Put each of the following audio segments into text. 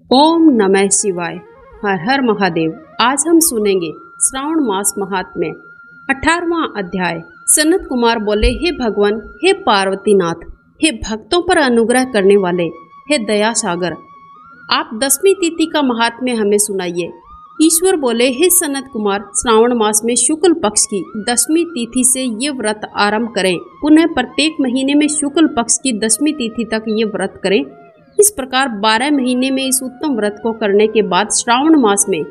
ओम नमः शिवाय। हर हर महादेव। आज हम सुनेंगे श्रावण मास महात्म्य 18वां अध्याय। सनत कुमार बोले, हे भगवान, हे पार्वतीनाथ, हे भक्तों पर अनुग्रह करने वाले, हे दया सागर, आप 10वीं तिथि का महात्म्य हमें सुनाइए। ईश्वर बोले, हे सनत कुमार, श्रावण मास में शुक्ल पक्ष की 10वीं तिथि से ये व्रत आरंभ करें। पुनः प्रत्येक महीने में शुक्ल पक्ष की 10वीं तिथि तक ये व्रत करें। इस प्रकार 12 महीने में इस उत्तम व्रत को करने के बाद श्रावण मास में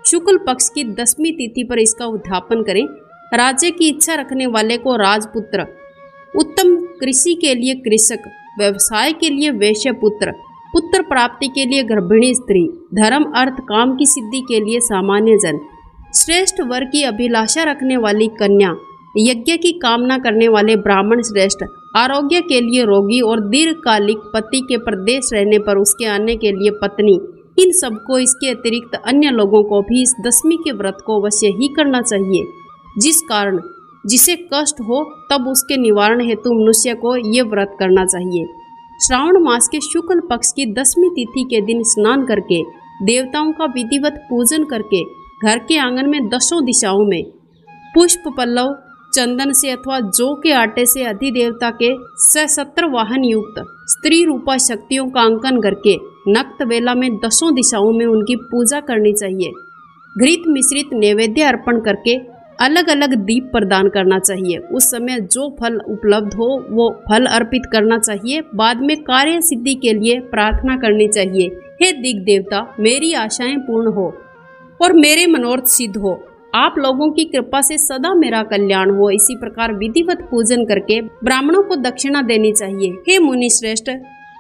शुक्ल पक्ष की 10वीं तिथि पर इसका उद्यापन करें। राज्य की इच्छा रखने वाले को राजपुत्र, उत्तम कृषि के लिए कृषक, व्यवसाय के लिए वैश्य पुत्र, पुत्र प्राप्ति के लिए गर्भिणी स्त्री, धर्म अर्थ काम की सिद्धि के लिए सामान्य जन, श्रेष्ठ वर की अभिलाषा रखने वाली कन्या, यज्ञ की कामना करने वाले ब्राह्मण श्रेष्ठ, आरोग्य के लिए रोगी और दीर्घकालिक पति के प्रदेश रहने पर उसके आने के लिए पत्नी, इन सबको इसके अतिरिक्त अन्य लोगों को भी इस 10वीं के व्रत को अवश्य ही करना चाहिए। जिस कारण जिसे कष्ट हो तब उसके निवारण हेतु मनुष्य को ये व्रत करना चाहिए। श्रावण मास के शुक्ल पक्ष की 10वीं तिथि के दिन स्नान करके देवताओं का विधिवत पूजन करके घर के आंगन में 10 दिशाओं में पुष्प पल्लव चंदन से अथवा जौ के आटे से अधिदेवता के सहस्त्र वाहन युक्त स्त्री रूपा शक्तियों का अंकन करके नक्त बेला में 10 दिशाओं में उनकी पूजा करनी चाहिए। घृत मिश्रित नैवेद्य अर्पण करके अलग अलग दीप प्रदान करना चाहिए। उस समय जो फल उपलब्ध हो वो फल अर्पित करना चाहिए। बाद में कार्य सिद्धि के लिए प्रार्थना करनी चाहिए, हे दिग् देवता, मेरी आशाएं पूर्ण हो और मेरे मनोरथ सिद्ध हो, आप लोगों की कृपा से सदा मेरा कल्याण हो। इसी प्रकार विधिवत पूजन करके ब्राह्मणों को दक्षिणा देनी चाहिए। हे मुनि श्रेष्ठ,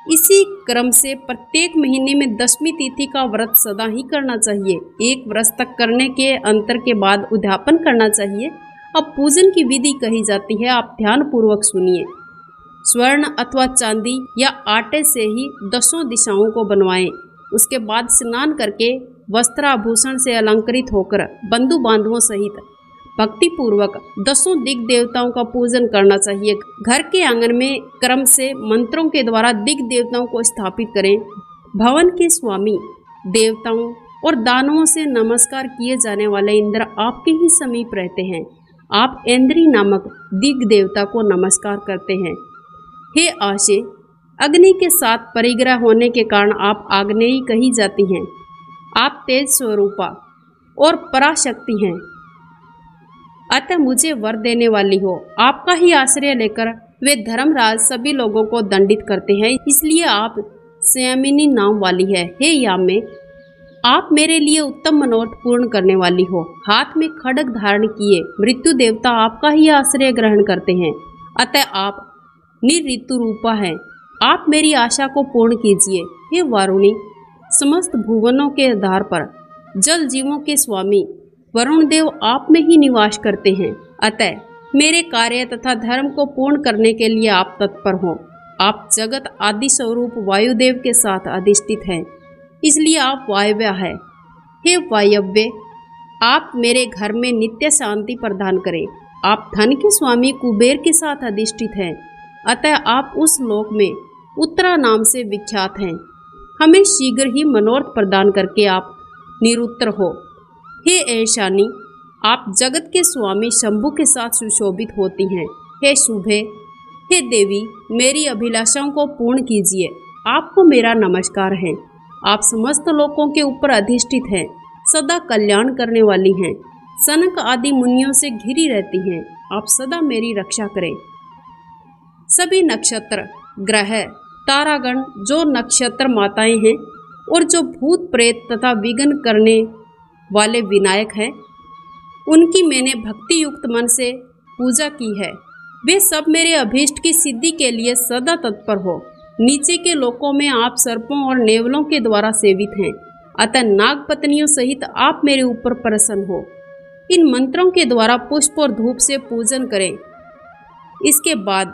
इसी क्रम से प्रत्येक महीने में 10वीं तिथि का व्रत सदा ही करना चाहिए। एक वर्ष तक करने के अंतर के बाद उद्यापन करना चाहिए। अब पूजन की विधि कही जाती है, आप ध्यान पूर्वक सुनिए। स्वर्ण अथवा चांदी या आटे से ही 10 दिशाओं को बनवाएं। उसके बाद स्नान करके वस्त्राभूषण से अलंकृत होकर बंधु बांधवों सहित भक्ति पूर्वक 10 दिग् देवताओं का पूजन करना चाहिए। घर के आंगन में क्रम से मंत्रों के द्वारा दिग् देवताओं को स्थापित करें। भवन के स्वामी देवताओं और दानवों से नमस्कार किए जाने वाले इंद्र आपके ही समीप रहते हैं। आप इंद्री नामक दिग् देवता को नमस्कार करते हैं। हे आशे, अग्नि के साथ परिग्रह होने के कारण आप आग्नेयी कही जाती हैं। आप तेज स्वरूपा और पराशक्ति हैं, अतः मुझे वर देने वाली हो। आपका ही आश्रय लेकर वे धर्मराज सभी लोगों को दंडित करते हैं, इसलिए आप संयमिनी नाम वाली है। हे यामे, आप मेरे लिए उत्तम मनोरथ पूर्ण करने वाली हो। हाथ में खड्ग धारण किए मृत्यु देवता आपका ही आश्रय ग्रहण करते हैं, अतः आप निर्ऋतु रूपा हैं। आप मेरी आशा को पूर्ण कीजिए। हे वारुणी, समस्त भुवनों के आधार पर जल जीवों के स्वामी वरुण देव आप में ही निवास करते हैं, अतः मेरे कार्य तथा धर्म को पूर्ण करने के लिए आप तत्पर हो। आप जगत आदि स्वरूप वायुदेव के साथ अधिष्ठित हैं, इसलिए आप वायव्य है। हे वायव्य, आप मेरे घर में नित्य शांति प्रदान करें। आप धन के स्वामी कुबेर के साथ अधिष्ठित हैं, अतः आप उस लोक में उत्तरा नाम से विख्यात हैं। हमें शीघ्र ही मनोरथ प्रदान करके आप निरुत्तर हो। हे ऐशानी, आप जगत के स्वामी शंभु के साथ सुशोभित होती हैं। हे शुभे, हे देवी, मेरी अभिलाषाओं को पूर्ण कीजिए। आपको मेरा नमस्कार है। आप समस्त लोकों के ऊपर अधिष्ठित हैं, सदा कल्याण करने वाली हैं, सनक आदि मुनियों से घिरी रहती हैं। आप सदा मेरी रक्षा करें। सभी नक्षत्र, ग्रह, तारागण, जो नक्षत्र माताएं हैं और जो भूत प्रेत तथा विघ्न करने वाले विनायक हैं, उनकी मैंने भक्ति युक्त मन से पूजा की है। वे सब मेरे अभीष्ट की सिद्धि के लिए सदा तत्पर हो। नीचे के लोकों में आप सर्पों और नेवलों के द्वारा सेवित हैं, अतः नाग पत्नियों सहित आप मेरे ऊपर प्रसन्न हो। इन मंत्रों के द्वारा पुष्प और धूप से पूजन करें। इसके बाद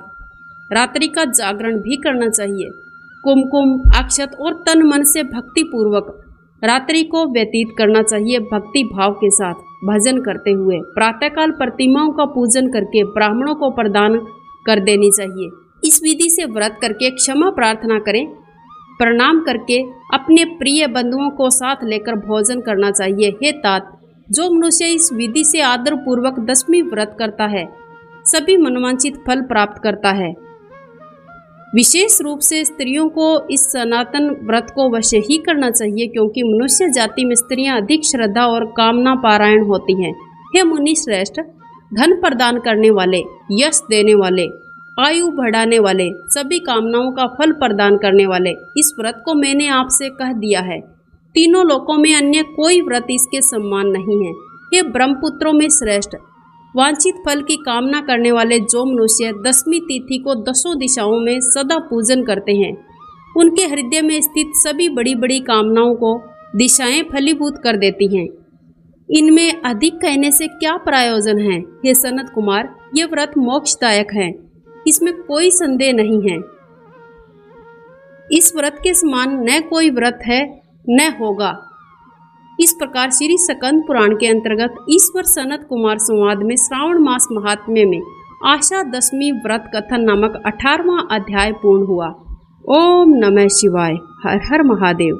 रात्रि का जागरण भी करना चाहिए। कुमकुम, अक्षत और तन मन से भक्ति पूर्वक रात्रि को व्यतीत करना चाहिए। भक्ति भाव के साथ भजन करते हुए प्रातःकाल प्रतिमाओं का पूजन करके ब्राह्मणों को प्रदान कर देनी चाहिए। इस विधि से व्रत करके क्षमा प्रार्थना करें। प्रणाम करके अपने प्रिय बंधुओं को साथ लेकर भोजन करना चाहिए। हे तात, जो मनुष्य इस विधि से आदर पूर्वक 10वीं व्रत करता है सभी मनोवांछित फल प्राप्त करता है। विशेष रूप से स्त्रियों को इस सनातन व्रत को अवश्य ही करना चाहिए, क्योंकि मनुष्य जाति में स्त्रियां अधिक श्रद्धा और कामना पारायण होती हैं। हे मुनि श्रेष्ठ, धन प्रदान करने वाले, यश देने वाले, आयु बढ़ाने वाले, सभी कामनाओं का फल प्रदान करने वाले, इस व्रत को मैंने आपसे कह दिया है। तीनों लोकों में अन्य कोई व्रत इसके समान नहीं है। हे ब्रह्मपुत्रों में श्रेष्ठ, वांछित फल की कामना करने वाले जो मनुष्य 10वीं तिथि को 10 दिशाओं में सदा पूजन करते हैं, उनके हृदय में स्थित सभी बड़ी बड़ी कामनाओं को दिशाएं फलीभूत कर देती हैं। इनमें अधिक कहने से क्या प्रयोजन है। हे सनत कुमार, ये व्रत मोक्षदायक है, इसमें कोई संदेह नहीं है। इस व्रत के समान न कोई व्रत है न होगा। इस प्रकार श्री स्कंद पुराण के अंतर्गत ईश्वर सनत कुमार संवाद में श्रावण मास महात्म्य में आशा 10वीं व्रत कथन नामक 18वां अध्याय पूर्ण हुआ। ओम नमः शिवाय। हर हर महादेव।